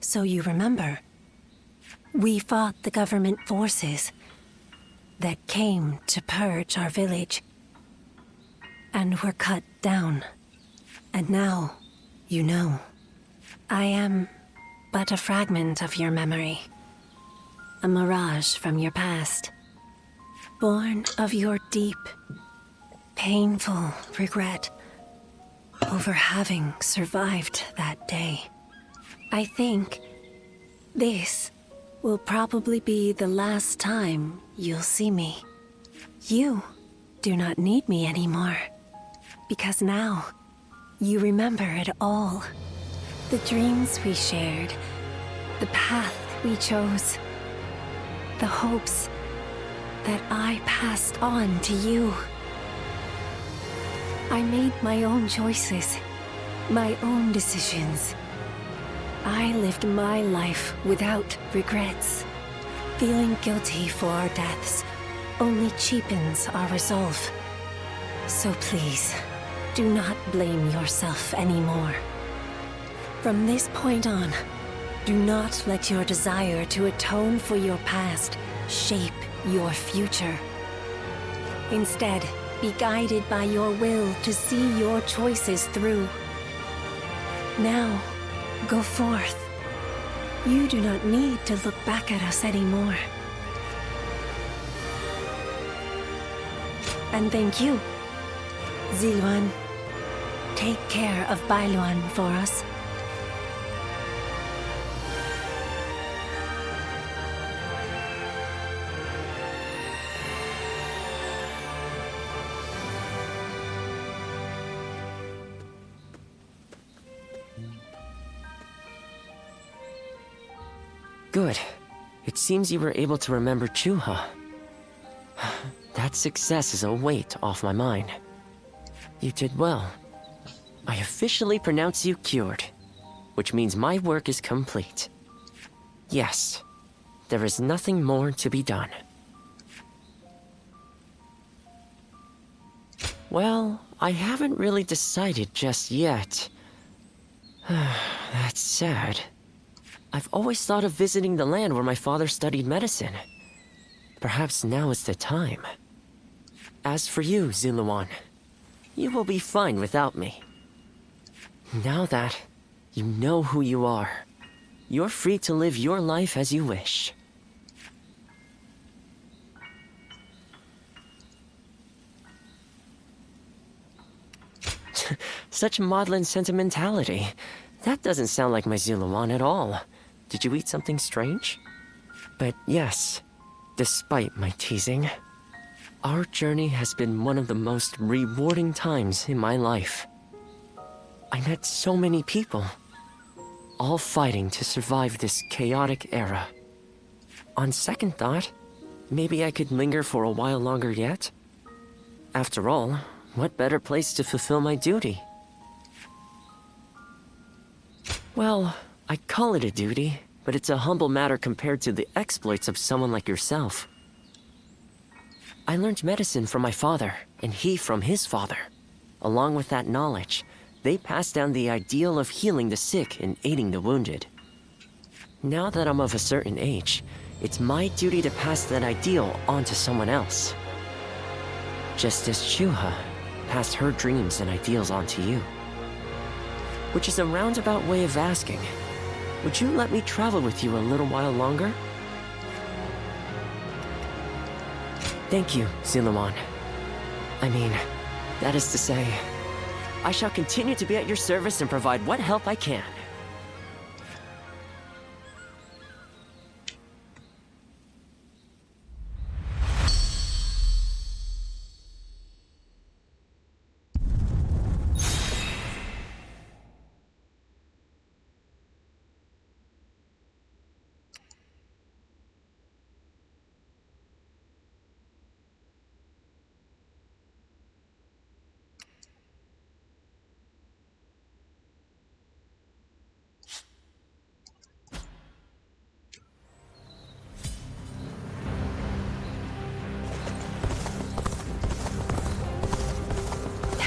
So you remember, we fought the government forces that came to purge our village, and were cut down. And now, you know, I am but a fragment of your memory, a mirage from your past, born of your deep, painful regret over having survived that day. I think this will probably be the last time you'll see me. You do not need me anymore, because now you remember it all. The dreams we shared, the path we chose, the hopes that I passed on to you. I made my own choices, my own decisions. I lived my life without regrets. Feeling guilty for our deaths only cheapens our resolve. So please, do not blame yourself anymore. From this point on, do not let your desire to atone for your past shape your future. Instead, be guided by your will to see your choices through. Now, go forth. You do not need to look back at us anymore. And thank you, Ziluan. Take care of Bailuan for us. Good. It seems you were able to remember Chuha. That success is a weight off my mind. You did well. I officially pronounce you cured, which means my work is complete. Yes, there is nothing more to be done. Well, I haven't really decided just yet. That's sad. I've always thought of visiting the land where my father studied medicine. Perhaps now is the time. As for you, Ziluan, you will be fine without me. Now that you know who you are, you're free to live your life as you wish. Such maudlin sentimentality. That doesn't sound like my Ziluan at all. Did you eat something strange? But yes, despite my teasing, our journey has been one of the most rewarding times in my life. I met so many people, all fighting to survive this chaotic era. On second thought, maybe I could linger for a while longer yet. After all, what better place to fulfill my duty? Well, I call it a duty, but it's a humble matter compared to the exploits of someone like yourself. I learned medicine from my father, and he from his father. Along with that knowledge, they passed down the ideal of healing the sick and aiding the wounded. Now that I'm of a certain age, it's my duty to pass that ideal on to someone else. Just as Chuha passed her dreams and ideals on to you. Which is a roundabout way of asking, would you let me travel with you a little while longer? Thank you, Ziluan. I mean, that is to say, I shall continue to be at your service and provide what help I can.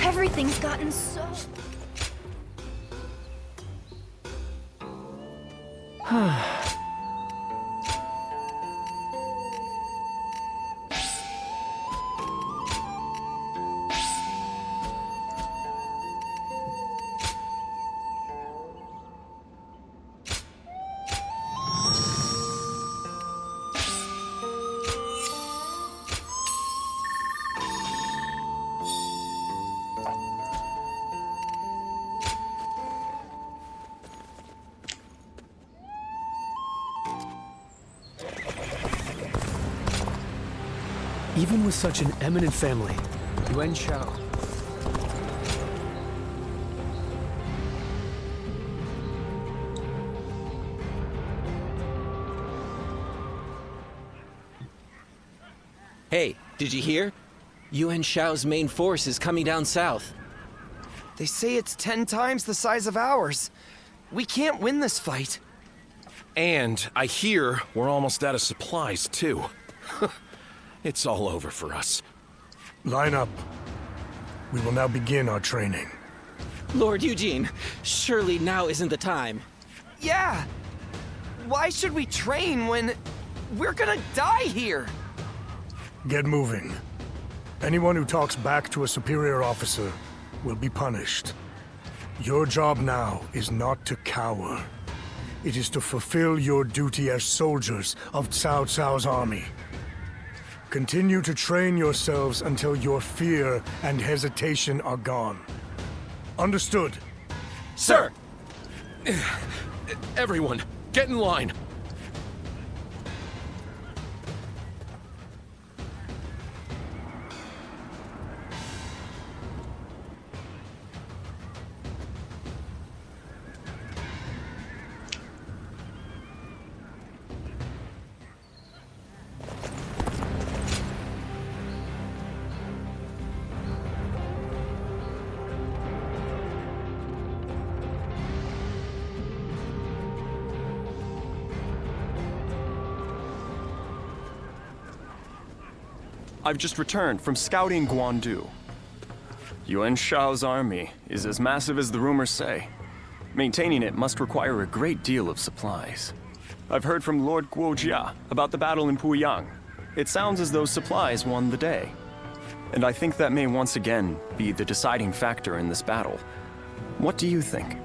Everything's gotten so... Even with such an eminent family, Yuan Shao. Hey, did you hear? Yuan Shao's main force is coming down south. They say it's 10 times the size of ours. We can't win this fight. And I hear we're almost out of supplies, too. It's all over for us. Line up. We will now begin our training. Lord Eugene, surely now isn't the time. Yeah! Why should we train when we're gonna die here? Get moving. Anyone who talks back to a superior officer will be punished. Your job now is not to cower. It is to fulfill your duty as soldiers of Cao Cao's army. Continue to train yourselves until your fear and hesitation are gone. Understood? Sir! Everyone, get in line. I've just returned from scouting Guandu. Yuan Shao's army is as massive as the rumors say. Maintaining it must require a great deal of supplies. I've heard from Lord Guojia about the battle in Puyang. It sounds as though supplies won the day. And I think that may once again be the deciding factor in this battle. What do you think?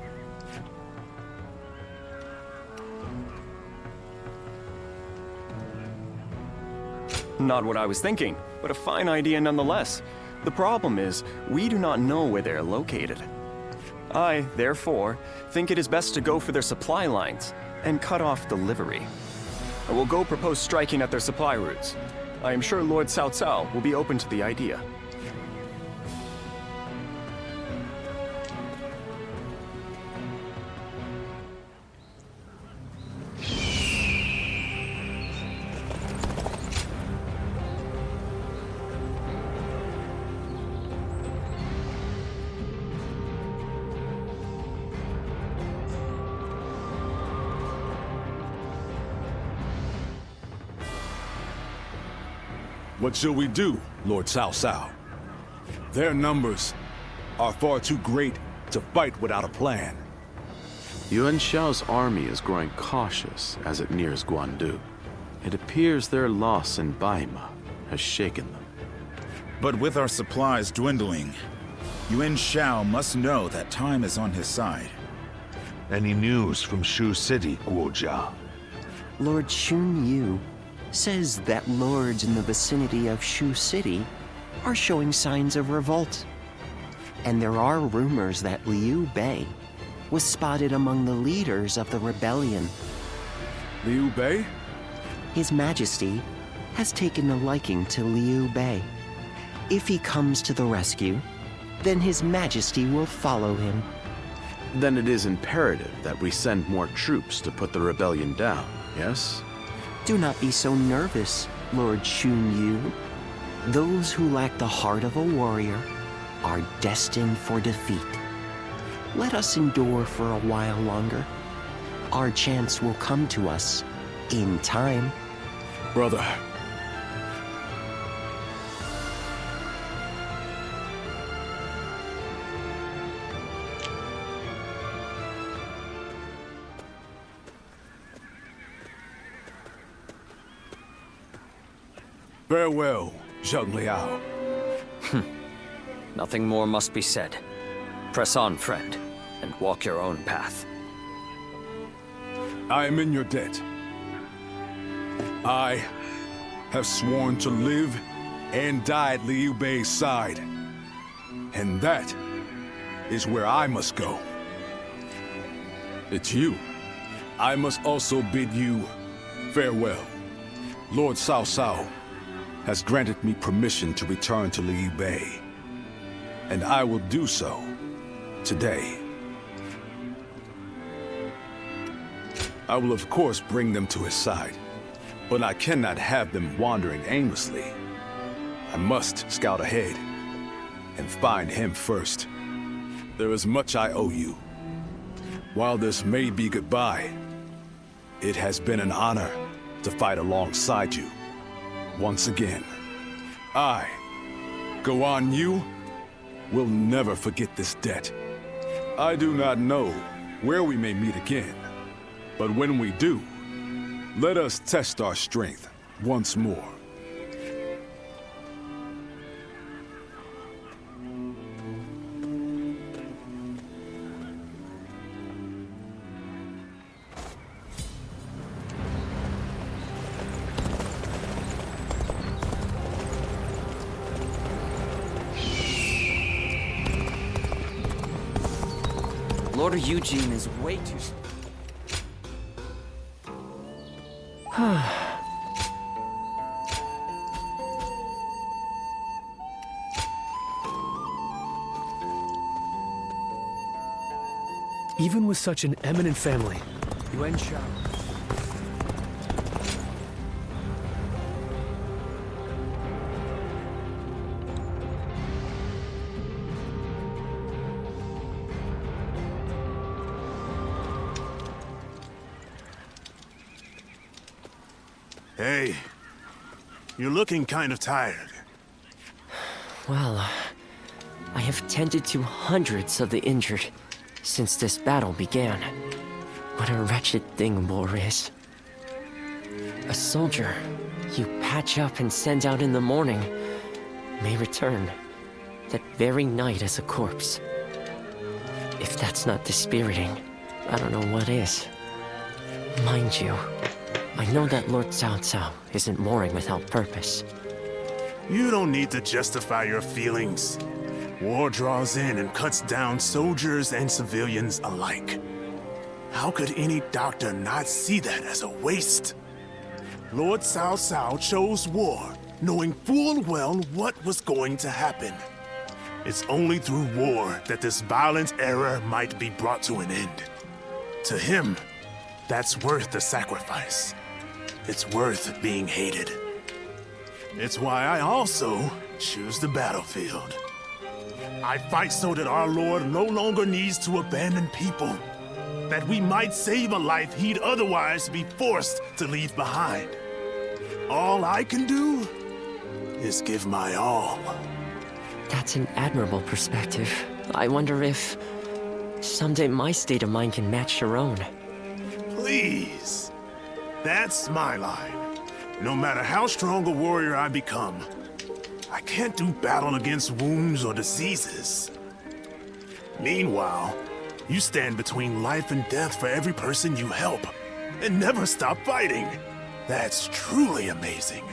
Not what I was thinking, but a fine idea nonetheless. The problem is, we do not know where they're located. I, therefore, think it is best to go for their supply lines and cut off the livery. I will go propose striking at their supply routes. I am sure Lord Cao Cao will be open to the idea. What shall we do, Lord Cao Cao? Their numbers are far too great to fight without a plan. Yuan Shao's army is growing cautious as it nears Guandu. It appears their loss in Baima has shaken them. But with our supplies dwindling, Yuan Shao must know that time is on his side. Any news from Shu City, Guojia? Lord Xun Yu says that lords in the vicinity of Shu City are showing signs of revolt. And there are rumors that Liu Bei was spotted among the leaders of the rebellion. Liu Bei? His Majesty has taken a liking to Liu Bei. If he comes to the rescue, then His Majesty will follow him. Then it is imperative that we send more troops to put the rebellion down, yes? Do not be so nervous, Lord Xun Yu. Those who lack the heart of a warrior are destined for defeat. Let us endure for a while longer. Our chance will come to us in time. Brother. Farewell, Zheng Liao. Nothing more must be said. Press on, friend, and walk your own path. I am in your debt. I have sworn to live and die at Liu Bei's side. And that is where I must go. It's you. I must also bid you farewell. Lord Cao Cao has granted me permission to return to Liu Bei, and I will do so today. I will of course bring them to his side, but I cannot have them wandering aimlessly. I must scout ahead and find him first. There is much I owe you. While this may be goodbye, it has been an honor to fight alongside you once again. I, Guan Yu, will never forget this debt. I do not know where we may meet again, but when we do, let us test our strength once more. Lord Eugene is way too... Even with such an eminent family, Yuan Shao... Hey, you're looking kind of tired. Well, I have tended to hundreds of the injured since this battle began. What a wretched thing war is. A soldier you patch up and send out in the morning may return that very night as a corpse. If that's not dispiriting, I don't know what is. Mind you, I know that Lord Cao Cao isn't warring without purpose. You don't need to justify your feelings. War draws in and cuts down soldiers and civilians alike. How could any doctor not see that as a waste? Lord Cao Cao chose war, knowing full well what was going to happen. It's only through war that this violent era might be brought to an end. To him, that's worth the sacrifice. It's worth being hated. It's why I also choose the battlefield. I fight so that our Lord no longer needs to abandon people. That we might save a life he'd otherwise be forced to leave behind. All I can do is give my all. That's an admirable perspective. I wonder if someday my state of mind can match your own. Please. That's my line. No matter how strong a warrior I become, I can't do battle against wounds or diseases. Meanwhile, you stand between life and death for every person you help, and never stop fighting. That's truly amazing.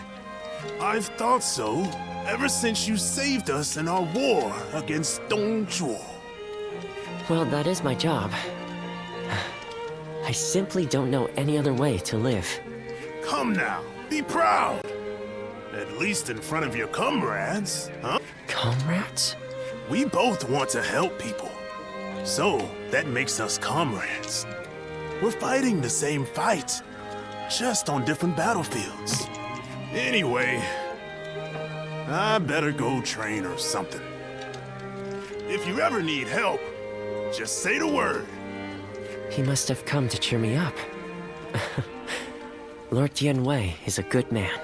I've thought so ever since you saved us in our war against Dongzhuo. Well, that is my job. I simply don't know any other way to live. Come now, be proud. At least in front of your comrades, huh? Comrades? We both want to help people. So, that makes us comrades. We're fighting the same fight, just on different battlefields. Anyway, I better go train or something. If you ever need help, just say the word. He must have come to cheer me up. Lord Tianwei is a good man.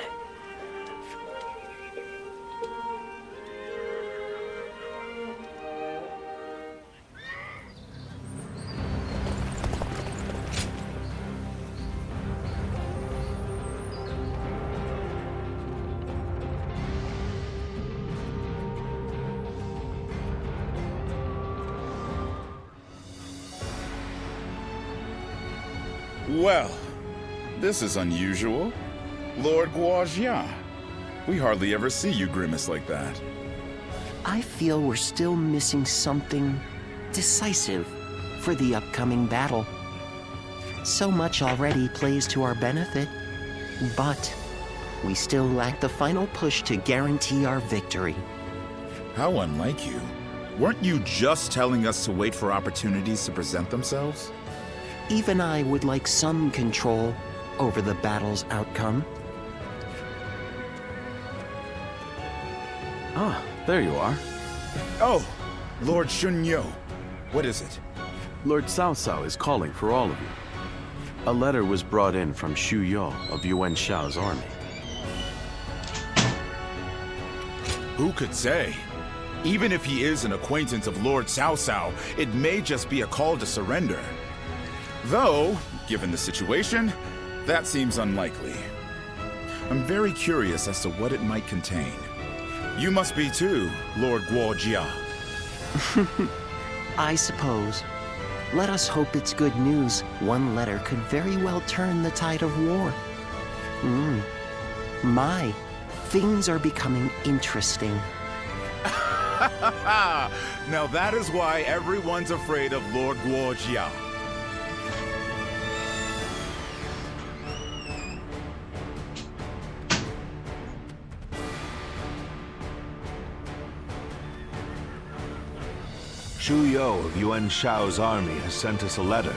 Well, this is unusual. Lord Guojia. We hardly ever see you grimace like that. I feel we're still missing something decisive for the upcoming battle. So much already plays to our benefit, but we still lack the final push to guarantee our victory. How unlike you. Weren't you just telling us to wait for opportunities to present themselves? Even I would like some control over the battle's outcome. Ah, there you are. Oh, Lord Shunyo. What is it? Lord Cao Cao is calling for all of you. A letter was brought in from Shu Yo of Yuan Shao's army. Who could say? Even if he is an acquaintance of Lord Cao Cao, it may just be a call to surrender. Though, given the situation, that seems unlikely. I'm very curious as to what it might contain. You must be too, Lord Guojia. I suppose. Let us hope it's good news. One letter could very well turn the tide of war. My, things are becoming interesting. Now that is why everyone's afraid of Lord Guojia. Shu Yo of Yuan Shao's army has sent us a letter.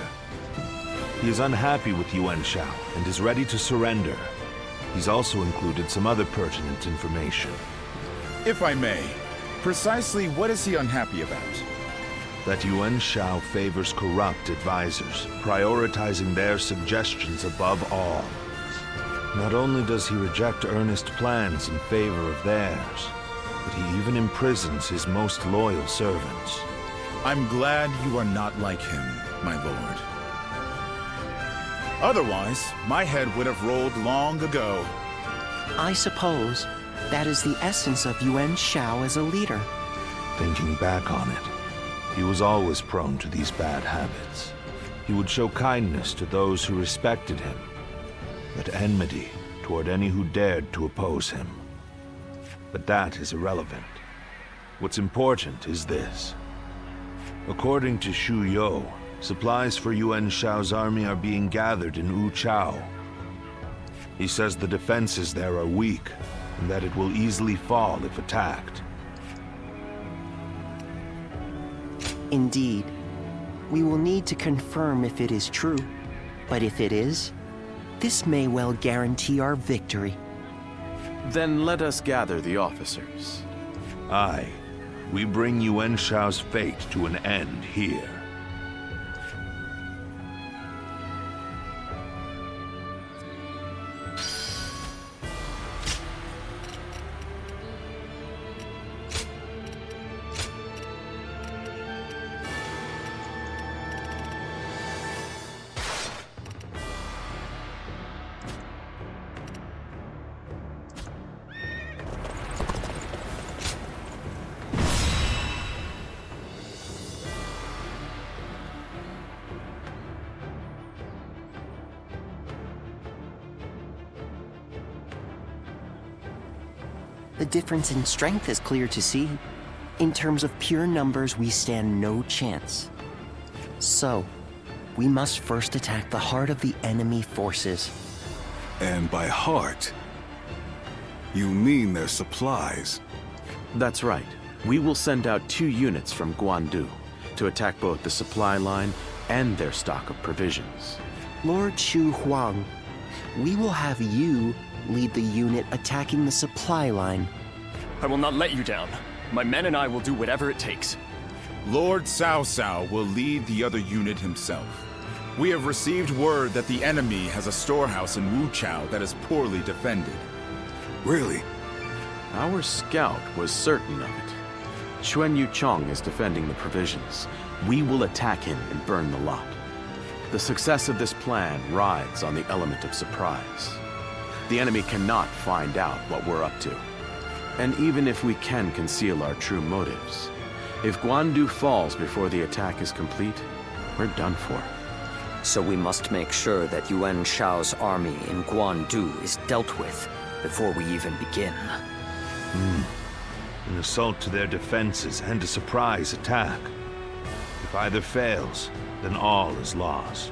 He is unhappy with Yuan Shao and is ready to surrender. He's also included some other pertinent information. If I may, precisely what is he unhappy about? That Yuan Shao favors corrupt advisors, prioritizing their suggestions above all. Not only does he reject earnest plans in favor of theirs, but he even imprisons his most loyal servants. I'm glad you are not like him, my lord. Otherwise, my head would have rolled long ago. I suppose that is the essence of Yuan Shao as a leader. Thinking back on it, he was always prone to these bad habits. He would show kindness to those who respected him, but enmity toward any who dared to oppose him. But that is irrelevant. What's important is this. According to Shu Yo, supplies for Yuan Shao's army are being gathered in Wu Chao. He says the defenses there are weak, and that it will easily fall if attacked. Indeed. We will need to confirm if it is true. But if it is, this may well guarantee our victory. Then let us gather the officers. Aye. We bring Yuan Shao's fate to an end here. The difference in strength is clear to see. In terms of pure numbers, we stand no chance. So, we must first attack the heart of the enemy forces. And by heart, you mean their supplies? That's right. We will send out 2 units from Guandu to attack both the supply line and their stock of provisions. Lord Shu Huang, we will have you lead the unit attacking the supply line. I will not let you down. My men and I will do whatever it takes. Lord Cao Cao will lead the other unit himself. We have received word that the enemy has a storehouse in Wu Chao that is poorly defended. Really? Our scout was certain of it. Xuan Yuchong is defending the provisions. We will attack him and burn the lot. The success of this plan rides on the element of surprise. The enemy cannot find out what we're up to. And even if we can conceal our true motives, if Guandu falls before the attack is complete, we're done for. So we must make sure that Yuan Shao's army in Guandu is dealt with before we even begin. An assault to their defenses and a surprise attack. If either fails, then all is lost.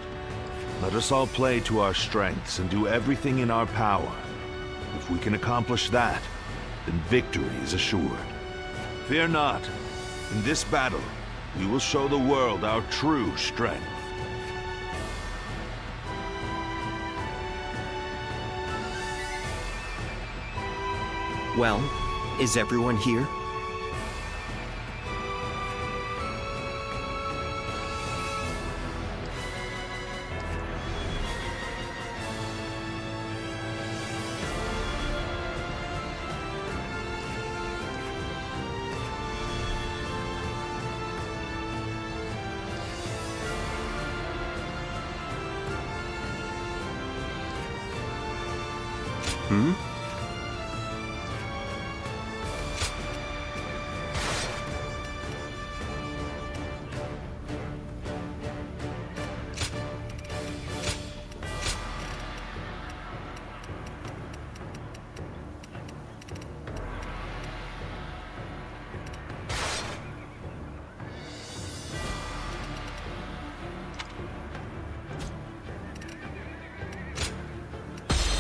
Let us all play to our strengths and do everything in our power. If we can accomplish that, then victory is assured. Fear not. In this battle, we will show the world our true strength. Well, is everyone here?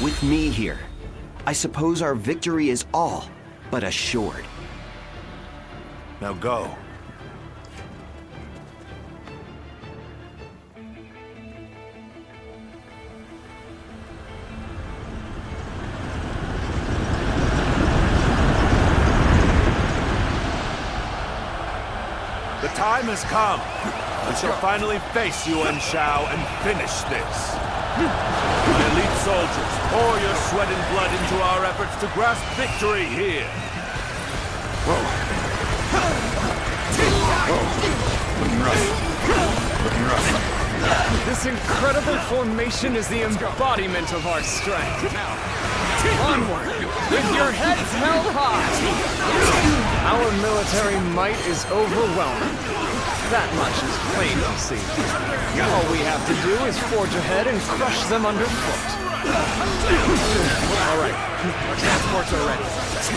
With me here, I suppose our victory is all but assured. Now go. The time has come. We shall finally face Yuan Shao and finish this. My elite soldiers, pour your sweat and blood into our efforts to grasp victory here. Looking rough. Looking rough. This incredible formation is the embodiment of our strength. Now, onward, with your heads held high. Our military might is overwhelming. That much is plain to see. All we have to do is forge ahead and crush them underfoot. All right, our transports are ready.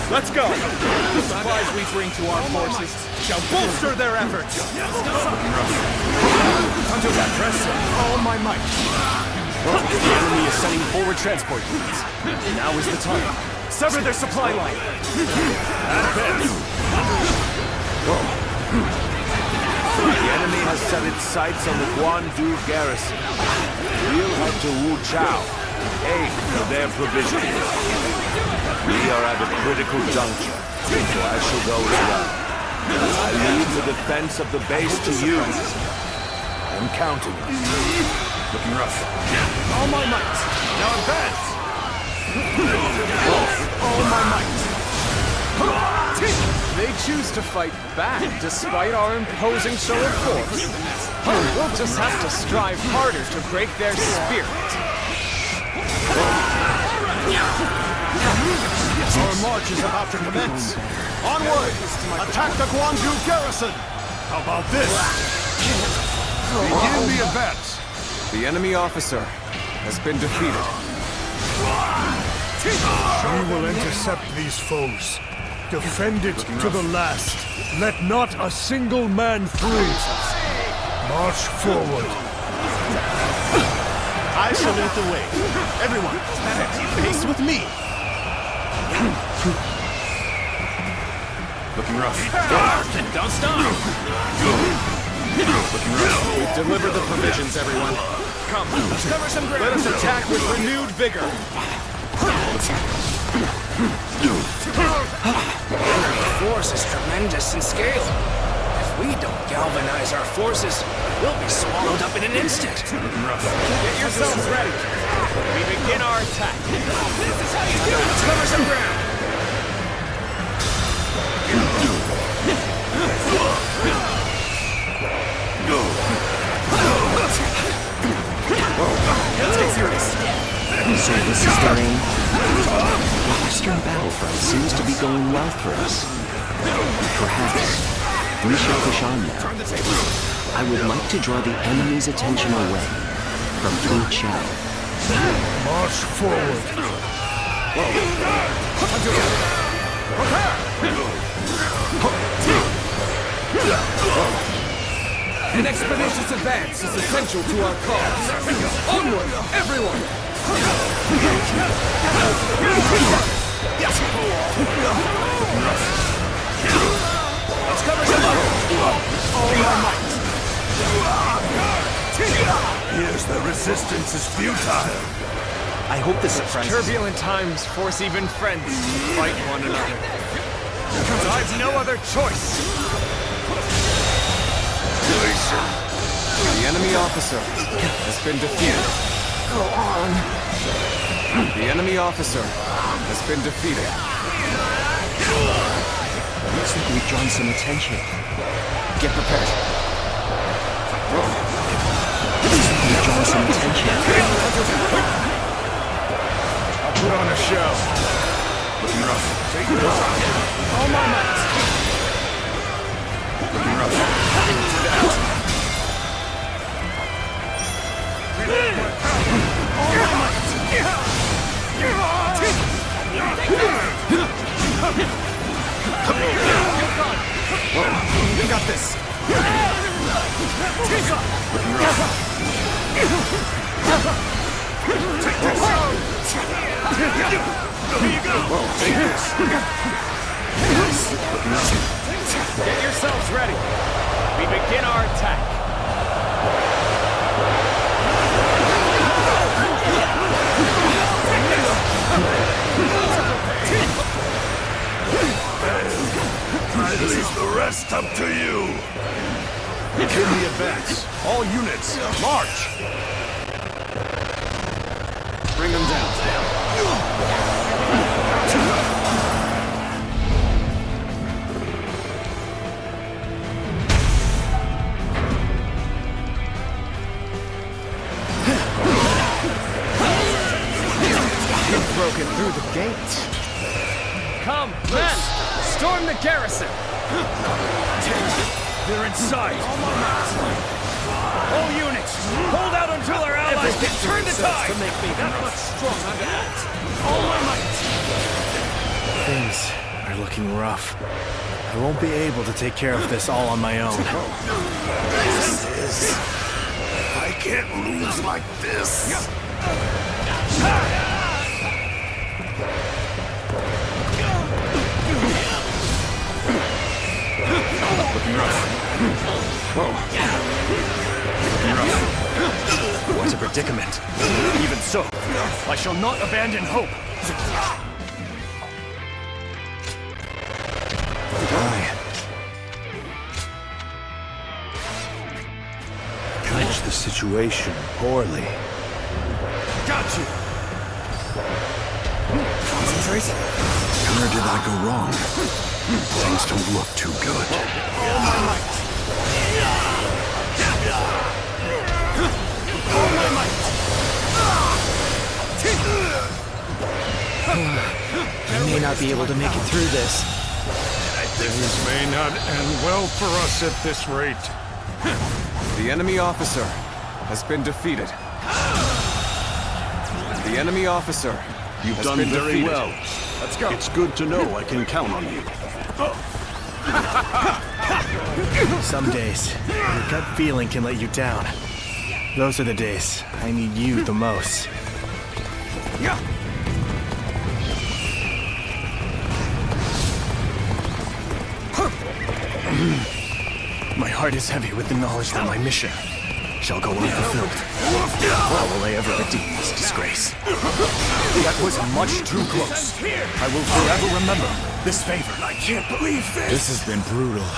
Let's go! The supplies we bring to our forces shall bolster their efforts! Until that press all my might. The enemy is sending forward transport units. Now is the time. Sever their supply line! Advance! The enemy has set its sights on the Guandu garrison. We'll head to Wu Chao, aim for their provisions. We are at a critical juncture, so I shall go as well. I leave the defense of the base to you. I'm counting on you. Looking rough. All my might! Now advance! All my might! They choose to fight back despite our imposing show of force. We'll just have to strive harder to break their spirit. Our march is about to commence. Onward! Attack the Guandu garrison! How about this? Begin the advance! The enemy officer has been defeated. We will intercept these foes. Defend it to the last. Let not a single man free. March forward. I shall lead the way. Everyone, pace with me. Looking rough. Don't stop. Looking rough. We've delivered the provisions, everyone. Come, cover some ground. Let us attack with renewed vigor. The force is tremendous in scale. If we don't galvanize our forces, we'll be swallowed up in an instant. Get yourselves ready. We begin our attack. This is how you do it. Cover some ground. Let's get serious. So this is their aim? The Eastern battlefront seems to be going well for us. Perhaps we shall push on now. I would like to draw the enemy's attention away from King Chao. March forward. An expeditious advance is essential to our cause. Onward, everyone! Let's cover some up! All my might! Here's the resistance is futile. I hope this surprises. Turbulent times force even friends to fight one another. Because I've no other choice. The enemy officer has been defeated. Go on. The enemy officer has been defeated. Looks like we've drawn some attention. Get prepared. Looks like we've drawn some attention. I'll put on a show. Looking rough. Take it off. All my might. Looking rough. We got this. Take this. Here you go. Take this. Get yourselves ready. We begin our attack. I leave the rest up to you. Begin the advance. All units, march! Bring them down. You've broken through the gate. Come, men! Storm the garrison! They're inside! All units, hold out until our allies can turn the tide! To make me that much stronger to act! All my might! Things are looking rough. I won't be able to take care of this all on my own. I can't lose like this. Looking rough. Whoa. Looking rough. What a predicament. Even so, I shall not abandon hope. Manage the situation poorly. Got you! Concentrate. Where did I go wrong? Things don't look too good. All my might. All my might. I may not be able to make it through this. Things may not end well for us at this rate. The enemy officer has been defeated. The enemy officer You've has done been very defeated. well. Let's go. It's good to know I can count on you. Some days, your gut feeling can let you down. Those are the days I need you the most. My heart is heavy with the knowledge that my mission shall go unfulfilled. How will I ever redeem this disgrace? That was much too close. I will forever remember this favor. I can't believe this. This has been brutal.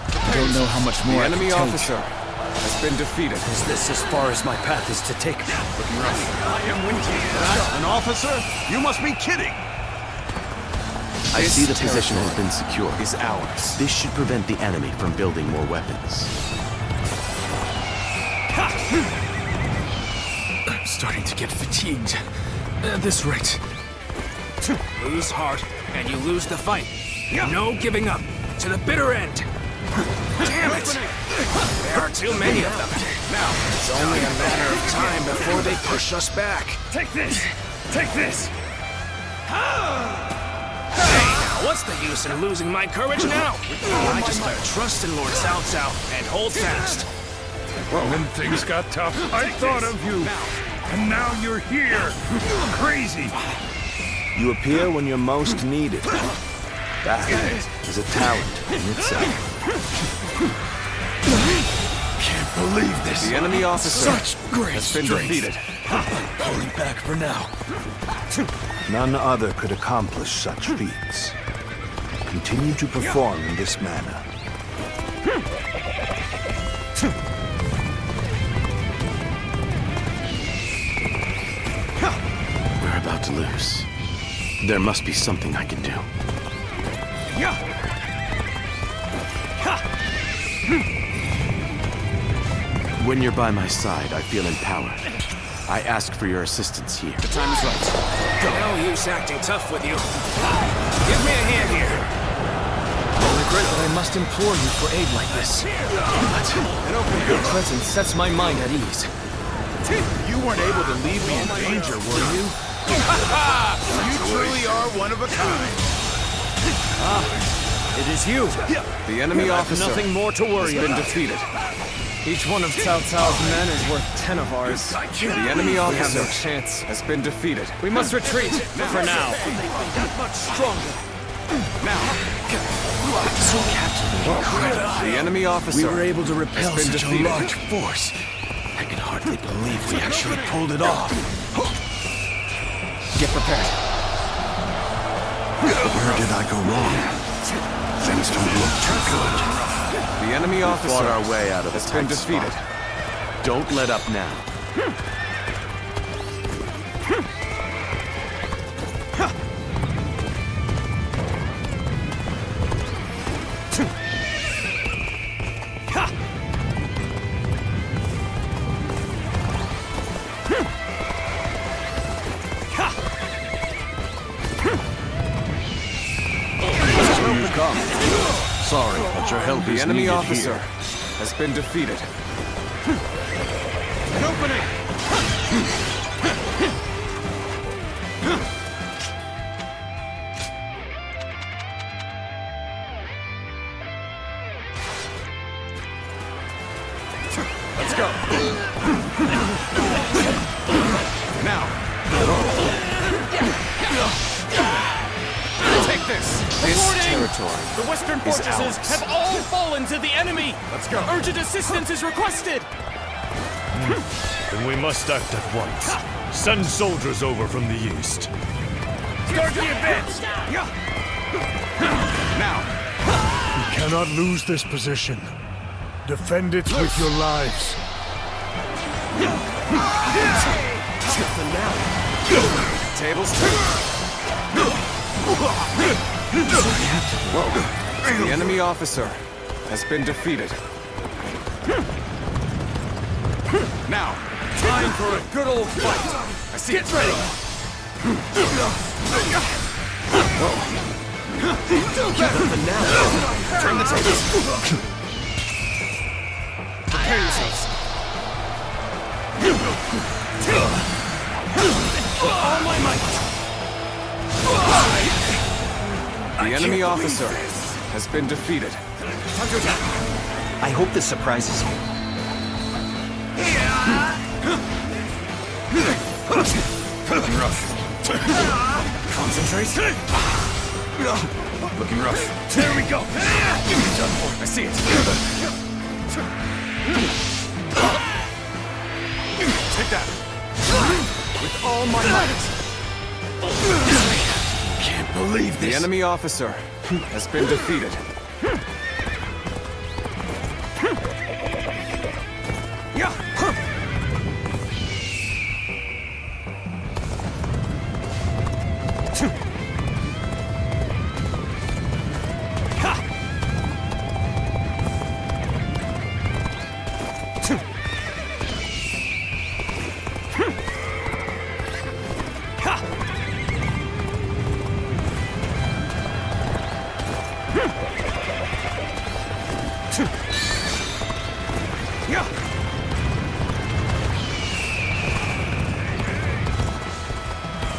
I don't know how much The more enemy I can officer has been defeated. Is this as far as my path is to take me? Looking rough. I am winking. An officer? You must be kidding! I see the position has been secured. Is ours. This should prevent the enemy from building more weapons. I'm starting to get fatigued. At this rate. Lose heart, and you lose the fight. No giving up. To the bitter end. Damn it! There are too many of them. Now, it's only a matter of time before they push us back. Take this! Take this! Hey, now what's the use in losing my courage now? I just gotta trust in Lord Cao Cao and hold fast. When things got tough, I thought of you. And now you're here. Crazy. You appear when you're most needed. That is a talent in itself. Can't believe this. The enemy officer Such great has been strength. defeated. Pulling back for now. None other could accomplish such feats. Continue to perform in this manner. We're about to lose. There must be something I can do. When you're by my side, I feel empowered. I ask for your assistance here. The time is right. No use acting tough with you. Give me a hand here. I regret that I must implore you for aid like this. But your presence sets my mind at ease. You weren't able to leave me in danger, were you? You truly are one of a kind. It is you. The enemy officer Nothing more to worry has been about. defeated. Each one of Cao Cao's men is worth 10 of ours. The enemy We have officer no chance. has been defeated. We must retreat, for now. Much stronger. The enemy officer We were able to repel has been such defeated. a large force. I can hardly believe we actually pulled it off. Get prepared. Where did I go wrong? Things don't look too good. The enemy officer Fought our way out of has a been tight defeated. spot. Don't let up now. You've come. Sorry, but your help The is enemy needed officer here. has been defeated. An opening! Let's go. Now. Take this. This territory The Western is fortresses ours. have all fallen to the enemy! Let's go. Urgent assistance is requested! Then we must act at once. Send soldiers over from the east. Start the advance! Now. We cannot lose this position. Defend it with your lives. Tables turned. Whoa. The enemy officer has been defeated. Now. Time for a good old fight! I see. Get ready! Turn the tables. Prepare yourselves. All my might! The enemy officer has been defeated. I hope this surprises you. Looking rough. Concentrate. Looking rough. There we go! Done for. I see it. Take that. With all my might. Can't believe The this. enemy officer has been defeated.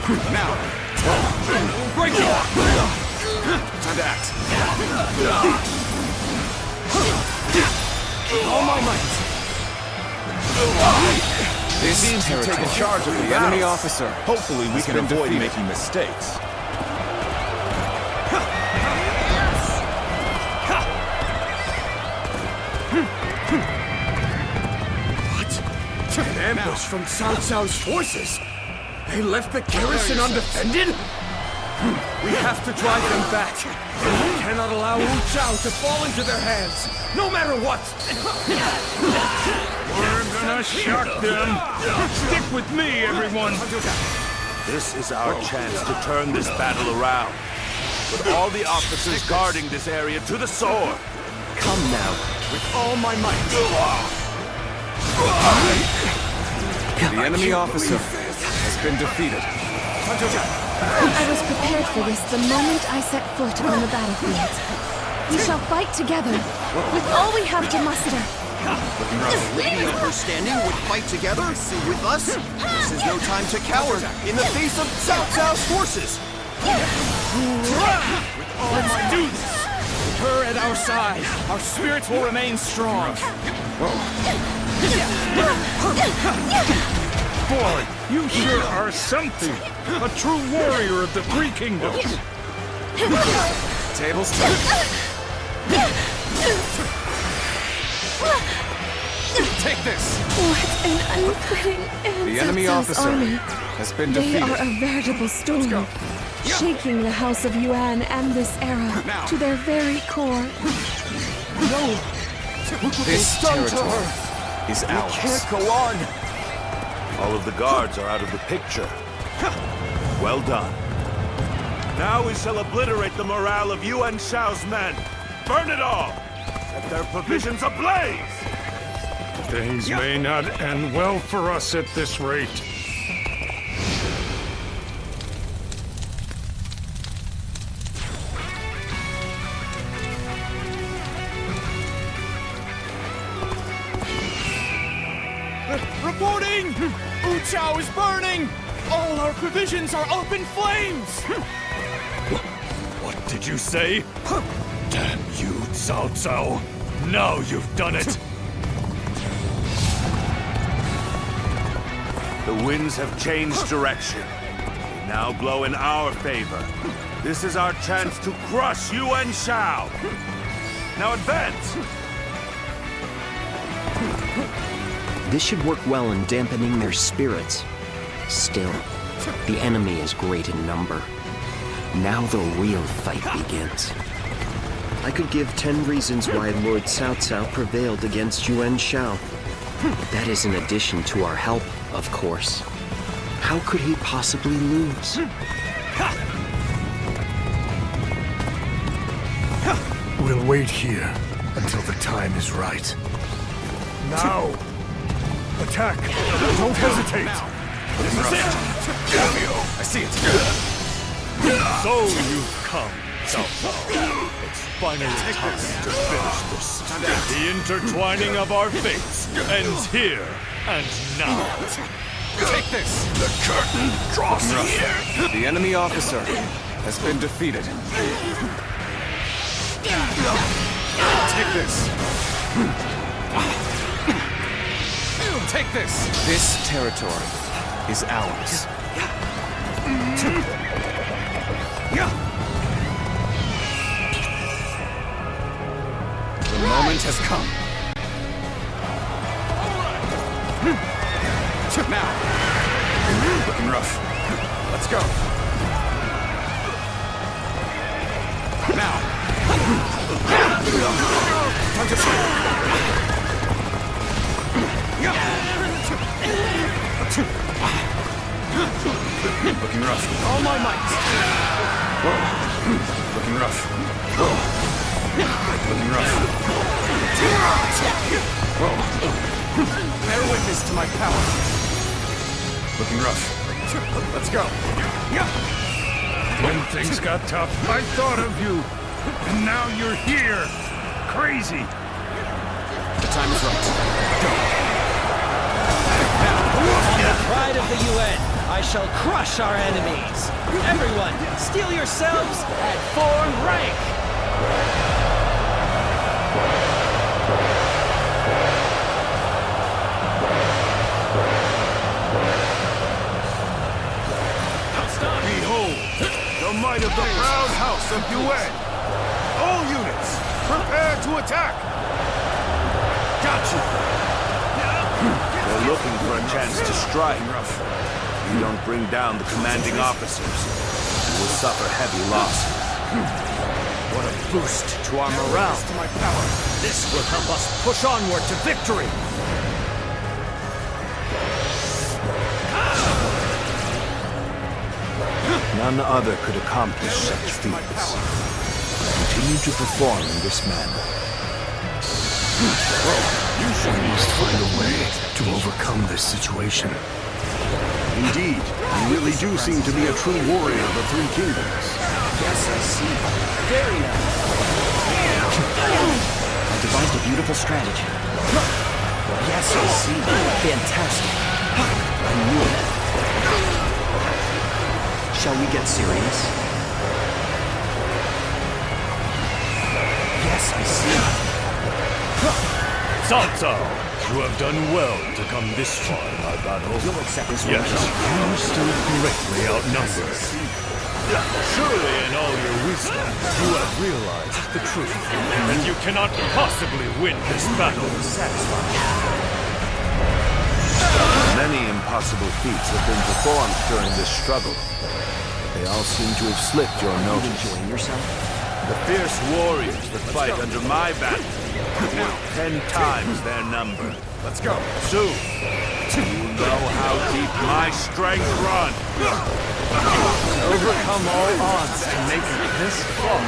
Now! Break it! Time to act. All my might! This seems to have taken charge of the enemy officer. Hopefully we can avoid making mistakes. An ambush from Cao Cao's forces? They left the garrison undefended? We have to drive them back. We cannot allow Wu Chao to fall into their hands, no matter what. We're gonna shock them. Stick with me, everyone. This is our chance to turn this battle around. Put all the officers guarding this area to the sword. Come now, with all my might. The enemy officer has been defeated. I was prepared for this the moment I set foot on the battlefield. We shall fight together, with all we have to muster. The lady understanding would fight together with us? This is no time to cower in the face of Cao Cao's forces! Let's do this! With her at our side, our spirits will remain strong. Boy, you sure are something. A true warrior of the Three Kingdoms. Tables turned. Take this! What an unwitting end. The enemy officer army. has been They defeated. are a veritable storm, shaking the House of Yuan and this era to their very core. No! This territory is ours. We can't go on! All of the guards are out of the picture. Well done. Now we shall obliterate the morale of Yuan Shao's men. Burn it all! Set their provisions ablaze! Things may not end well for us at this rate. Reporting! Wu Chao is burning! All our provisions are up in flames! What did you say? Damn you, Cao Cao. Now you've done it. The winds have changed direction. They now blow in our favor. This is our chance to crush Yuan Shao. Now advance! This should work well in dampening their spirits. Still, the enemy is great in number. Now the real fight begins. I could give 10 reasons why Lord Cao Cao prevailed against Yuan Shao. That is in addition to our help, of course. How could he possibly lose? We'll wait here until the time is right. Now! Attack! Don't hesitate! This is it! I see it. So you've come, Cao Cao. It's finally time to finish this. The intertwining of our fates ends here and now. Take this! The curtain draws near. The enemy officer has been defeated. Take this! Take this! This territory is ours. The moment has come. Now! Looking rough. Let's go. Now! Time to fight! Looking rough. All my might! Whoa. Looking rough. Whoa. Looking rough. Whoa. Bear witness to my power. Looking rough. Let's go. When things got tough, I thought of you. And now you're here. Crazy. The time is right. Go. On the pride of the UN, I shall crush our enemies. Everyone, steel yourselves and form rank. Behold, the might of the proud house of Yuan. All units, prepare to attack. Gotcha. They're looking for a chance to strike. If you don't bring down the commanding officers, you will suffer heavy losses. What a boost to our morale. To my power. This will help us push onward to victory. None other could accomplish such feats. Continue to perform in this manner. We must find a way to overcome this situation. Indeed, you really do seem to be a true warrior of the Three Kingdoms. Yes, I see. Very nice. I devised a beautiful strategy. Yes, I see. Fantastic. I knew it. Shall we get serious? Yes, I see. Cao Cao, you have done well to come this far in our battle. You'll accept this Yes, you are still greatly outnumbered. Surely in all your wisdom, you have realized the truth, and you cannot possibly win this battle. Many impossible feats have been performed during this struggle. They all seem to have slipped your notice. Enjoying yourself? The fierce warriors that fight under my banner were 10 times their number. Let's go. Soon, you know how deep my strength runs. Overcome all odds to make it this far.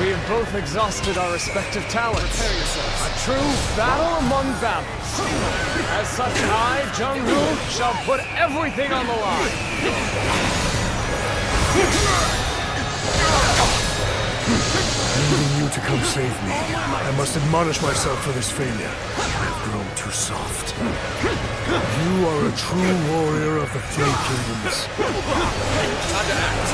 We have both exhausted our respective talents. A true battle among battles. As such, I, Jung-Hoo, shall put everything on the line. Needing you to come save me, I must admonish myself for this failure. I've grown too soft. You are a true warrior of the Three Kingdoms. Time to act.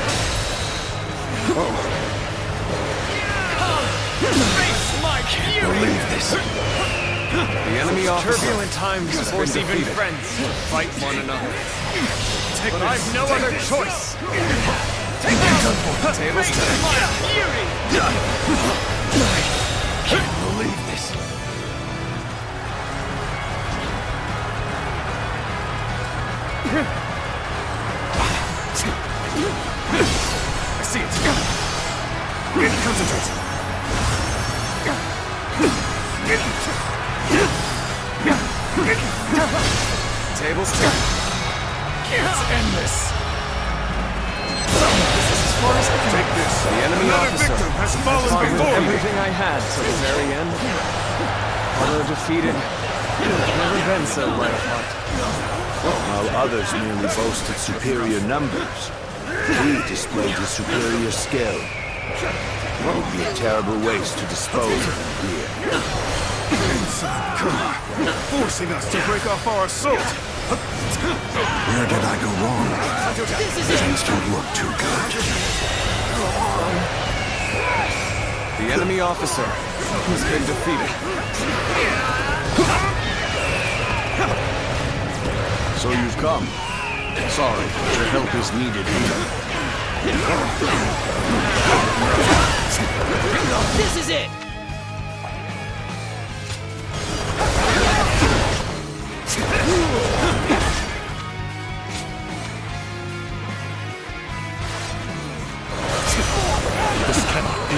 Face my fury! Believe this. The enemy officer. Turbulent times force even friends to fight one another. But I've no other choice. Take this! Tables turn. My fury! I can't believe this. I see it. Concentrate. Tables turn. Let's end this. This is as far as I can take this. The enemy officer has fallen before me. Everything I had till the very end. Although defeated, I've never been so light of heart. While others merely boasted superior numbers, he displayed his superior skill. It would be a terrible waste to dispose of him here. Forcing us to break off our assault! Where did I go wrong? Things don't look too good. The enemy officer has been defeated. So you've come. Sorry, your help is needed here. This is it! This cannot be.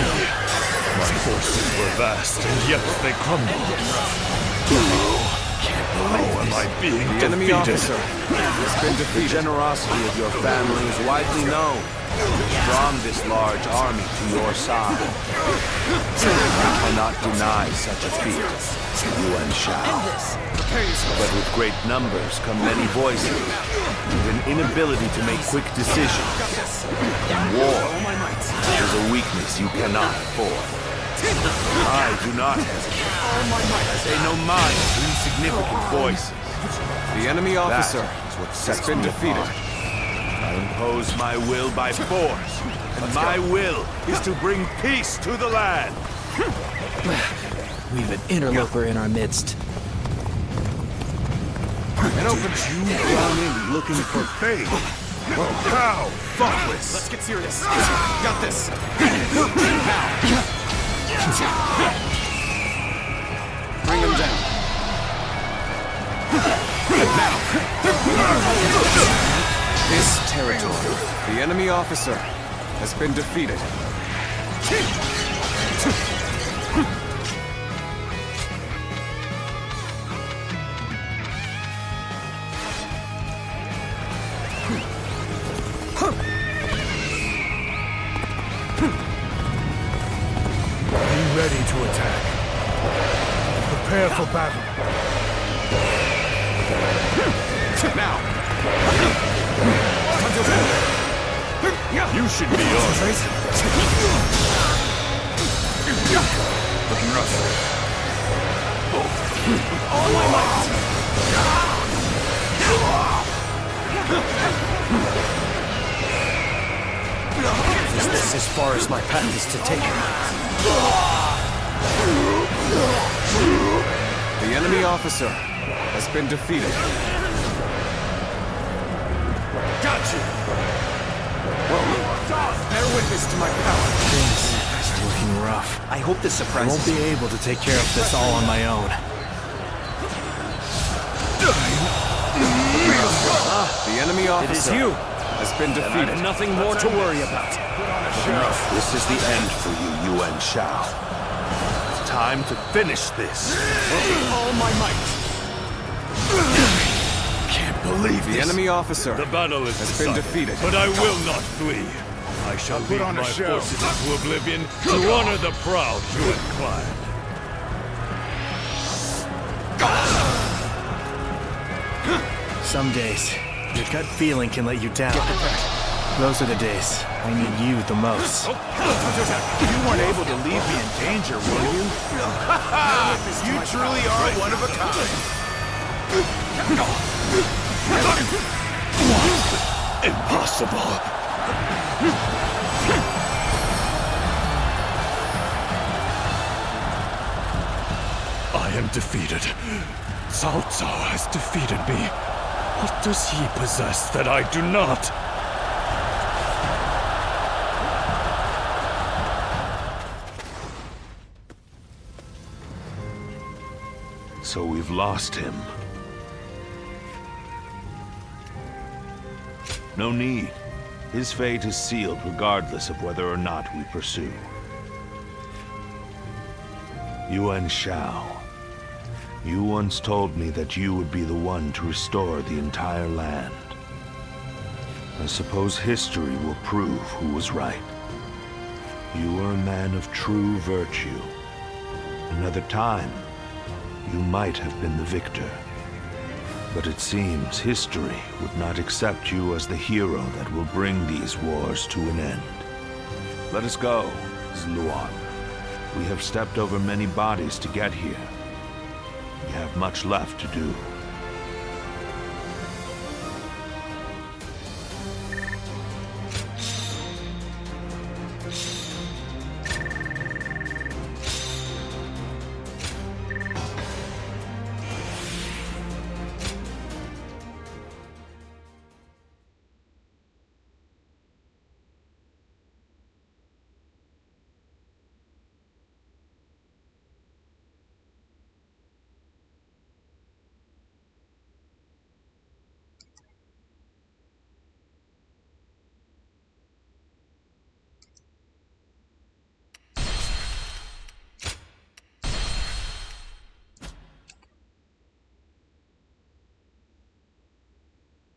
My forces were vast, and yet they crumbled. How am I being The enemy defeated? officer has been defeated. The generosity of your family is widely known. It's drawn this large army to your side. I cannot deny such a feat, Yuan Shao. But with great numbers come many voices, and an inability to make quick decisions. War is a weakness you cannot afford. I do not hesitate. I pay no mind to insignificant voices. The enemy officer has been defeated. I impose my will by force, and my will is to bring peace to the land. We've an interloper in our midst. And open you run in looking for faith. How thoughtless! Let's get serious. Got this. Now. Bring him down. Now. This territory. The enemy officer has been defeated. Be ready to attack. Prepare for battle. Now. You should be yours. Looking rough. All my might. Is this as far as my path is to take her? The enemy officer has been defeated. Got you! Bear witness to my power. Things are looking rough. I hope this I surprises won't be able to take care of this all on my own. The enemy officer It is you. has been And I defeated. have nothing more to worry about. This is the end for you, Yuan Shao. It's time to finish this. All my might. Can't believe The enemy officer The battle is has been decided, defeated. but I will not flee. I shall lead my forces into oblivion to honor the proud Yuan clan. Some days, your gut feeling can let you down. Those are the days I need you the most. You weren't able to leave me in danger, were you? You truly are one of a kind. Impossible. I am defeated. Cao Cao has defeated me. What does he possess that I do not? So we've lost him. No need. His fate is sealed regardless of whether or not we pursue. Yuan Shao. You once told me that you would be the one to restore the entire land. I suppose history will prove who was right. You were a man of true virtue. Another time, you might have been the victor. But it seems history would not accept you as the hero that will bring these wars to an end. Let us go, Zluan. We have stepped over many bodies to get here. We have much left to do.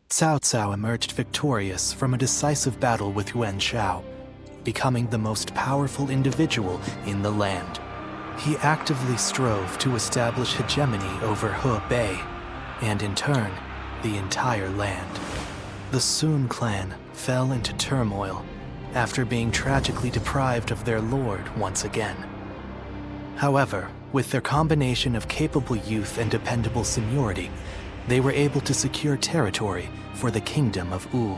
Cao Cao emerged victorious from a decisive battle with Yuan Shao, becoming the most powerful individual in the land. He actively strove to establish hegemony over Hebei, and in turn, the entire land. The Sun clan fell into turmoil after being tragically deprived of their lord once again. However, with their combination of capable youth and dependable seniority, they were able to secure territory for the Kingdom of Wu.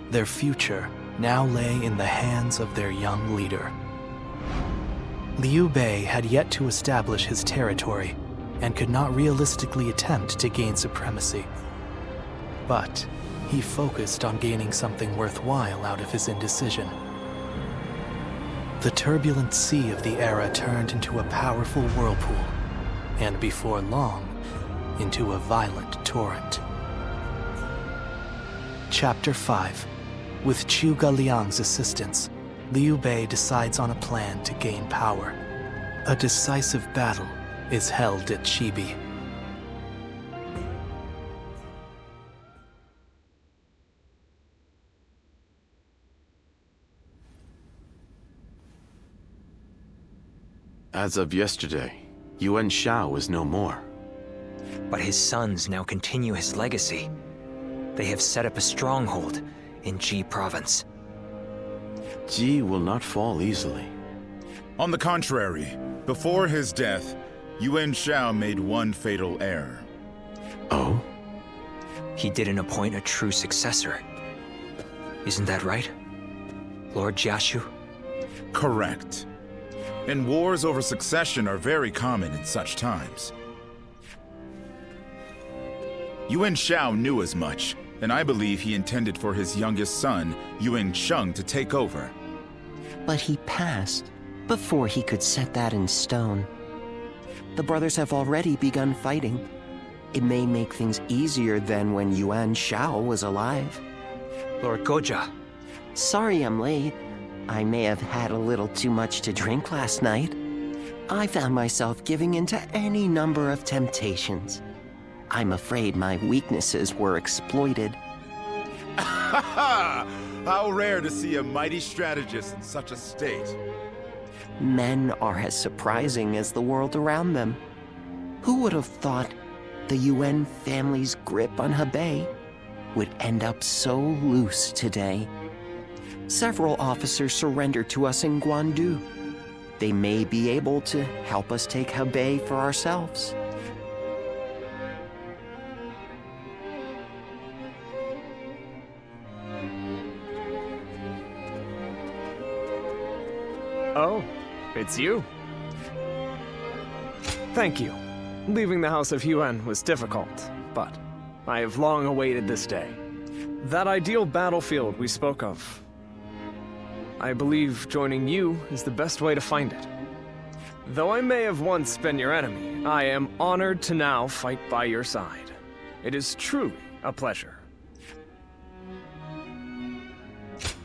Their future now lay in the hands of their young leader. Liu Bei had yet to establish his territory and could not realistically attempt to gain supremacy. But he focused on gaining something worthwhile out of his indecision. The turbulent sea of the era turned into a powerful whirlpool, and before long, into a violent torrent. Chapter 5. With Zhuge Liang's assistance, Liu Bei decides on a plan to gain power. A decisive battle is held at Chibi. As of yesterday, Yuan Shao is no more. But his sons now continue his legacy. They have set up a stronghold in Ji province. Ji will not fall easily. On the contrary, before his death, Yuan Shao made one fatal error. Oh? He didn't appoint a true successor. Isn't that right, Lord Jiashu? Correct. And wars over succession are very common in such times. Yuan Shao knew as much, and I believe he intended for his youngest son, Yuan Sheng, to take over. But he passed before he could set that in stone. The brothers have already begun fighting. It may make things easier than when Yuan Shao was alive. Lord Goja. Sorry I'm late. I may have had a little too much to drink last night. I found myself giving in to any number of temptations. I'm afraid my weaknesses were exploited. How rare to see a mighty strategist in such a state. Men are as surprising as the world around them. Who would have thought the Yuan family's grip on Hebei would end up so loose today? Several officers surrendered to us in Guandu. They may be able to help us take Hebei for ourselves. Oh, it's you. Thank you. Leaving the House of Yuan was difficult, but I have long awaited this day. That ideal battlefield we spoke of. I believe joining you is the best way to find it. Though I may have once been your enemy, I am honored to now fight by your side. It is truly a pleasure.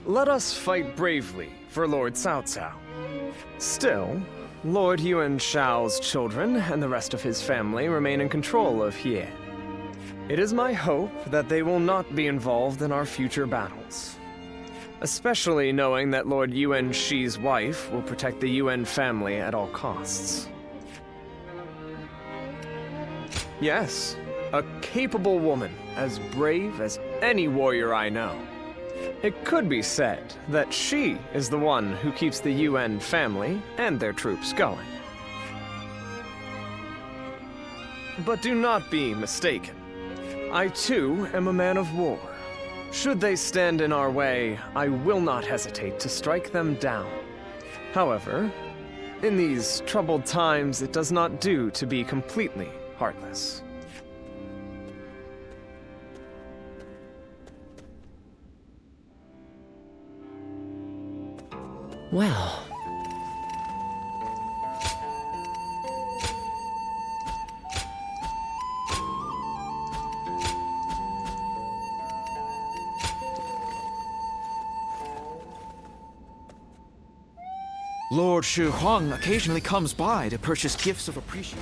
Let us fight bravely for Lord Cao Cao. Still, Lord Yuan Shao's children and the rest of his family remain in control of Hie. It is my hope that they will not be involved in our future battles. Especially knowing that Lord Yuan Shi's wife will protect the Yuan family at all costs. Yes, a capable woman, as brave as any warrior I know. It could be said that she is the one who keeps the Yuan family and their troops going. But do not be mistaken. I too am a man of war. Should they stand in our way, I will not hesitate to strike them down. However, in these troubled times, it does not do to be completely heartless. Well... Lord Shi Huang occasionally comes by to purchase gifts of appreciation.